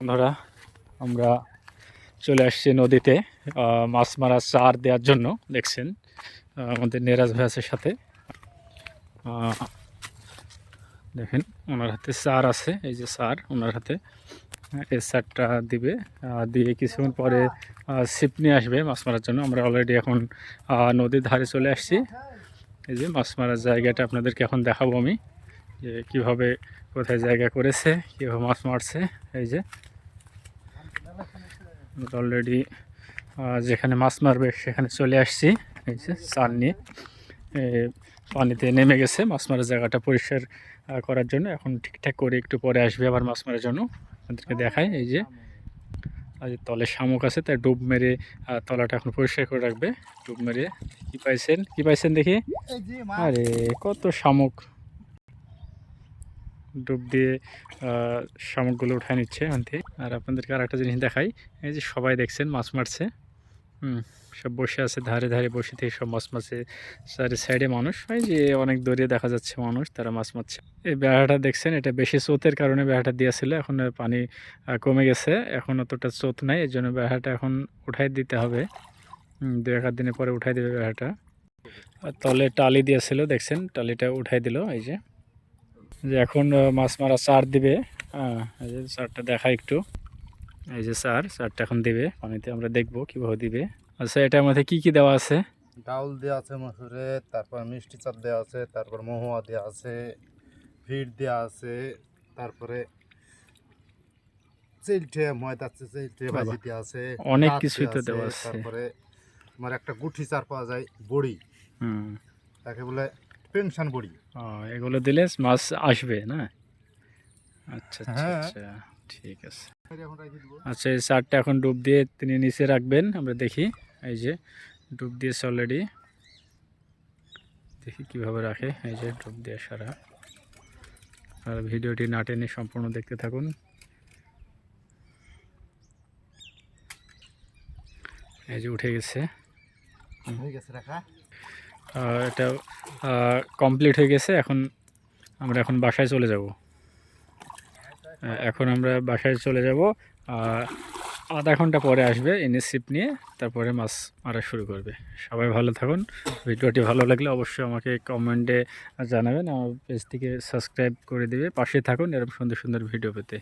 বন্ধুরা আমরা চলে আসছি নদীতে মাছ মারা চার দেওয়ার জন্য। দেখছেন আমাদের নেরাজ ভাইয়াসের সাথে দেখেন ওনার হাতে চার আছে, এই যে চার ওনার হাতে, এই চারটা দিবে, দিয়ে কিছুক্ষণ পরে ছিপ নিয়ে আসবে মাছ মারার জন্য। আমরা অলরেডি এখন নদীর ধারে চলে আসছি। এই যে মাছ মারার জায়গাটা আপনাদেরকে এখন দেখাবো আমি, যে কীভাবে কোথায় জায়গা করেছে, কীভাবে মাছ মারছে। এই যে অলরেডি যেখানে মাছ মারবে সেখানে চলে আসছি। এই যে চার নিয়ে পানিতে নেমে গেছে মাছ মারার জায়গাটা পরিষ্কার করার জন্য। এখন ঠিকঠাক করে একটু পরে আসবে আবার মাছ মারার জন্য। আপনাদেরকে দেখায় এই যে তলে শামুক আছে, তাই ডুব মেরে তলাটা এখন পরিষ্কার করে রাখবে। ডুব মেরে কি পাইছেন দেখি। আরে কত শামুক, ডুব দিয়ে শামুকগুলো উঠায় নিচ্ছে এখান থেকে। আর আপনাদেরকে আর একটা জিনিস দেখাই, এই যে সবাই দেখছেন মাছ মারছে, সব বসে আছে ধারে ধারে বসে থেকে সব মাছ মারছে। সাইডে মানুষ, এই যে অনেক দূরে দেখা যাচ্ছে মানুষ, তারা মাছ মারছে। এই বেড়াটা দেখছেন, এটা বেশি স্রোতের কারণে বেড়াটা দিয়েছিল, এখন পানি কমে গেছে, এখন অতটা স্রোত নাই, এই জন্য বেড়াটা এখন উঠাই দিতে হবে। দু এক দিনে পরে উঠাই দেবে বেড়াটা। আর তলে টালি দিয়েছিল, দেখছেন টালিটা উঠাই দিল। এই যে এখন মাছ মারা চার দিবে। এই যে চারটা দেখা একটু, এই যে চারটা এখন দিবে পানিতে, আমরা দেখবো কিভাবে দিবে। আচ্ছা, এটার মধ্যে কি কি দেওয়া আছে? ডাউল দেওয়া আছে মসুরে, তারপর মিষ্টি চাল দেওয়া আছে, তারপর মহুয়া দেওয়া আছে, ফিট দেওয়া আছে, তারপরে চিলটে ময়দা আছে, চিলটে ভাজি দেওয়া আছে, অনেক কিছুই তো দেওয়া আছে। তারপরে আমার একটা গুঠি চার পাওয়া যায়, বড়ি, তাকে বলে পেনশন বড়ি। এগুলো দিলে মাছ আসবে না? আচ্ছা আচ্ছা হ্যাঁ, আচ্ছা, ঠিক আছে। আচ্ছা, এই চারটা এখন ডুব দিয়ে তিনি নিচে রাখবেন, আমরা দেখি। এই যে ডুব দিয়েছে অলরেডি, দেখি কিভাবে রাখে। এই যে ডুব দিয়ে সারা। আর ভিডিওটি না টেনে সম্পূর্ণ দেখতে থাকুন। এই যে উঠে গেছে, এটা কমপ্লিট হয়ে গেছে। আমরা এখন বাসায় চলে যাব। এখন আমরা বাসায় চলে যাব। আধা ঘন্টা পরে আসবে এনে ছিপ নিয়ে, তারপরে মাছ মারা শুরু করবে। সবাই ভালো থাকুন। ভিডিওটি ভালো লাগলে অবশ্যই আমাকে কমেন্টে জানাবেন। আমার পেজ থেকে সাবস্ক্রাইব করে দেবে, পাশে থাকুন এরকম সুন্দর সুন্দর ভিডিও পেতে।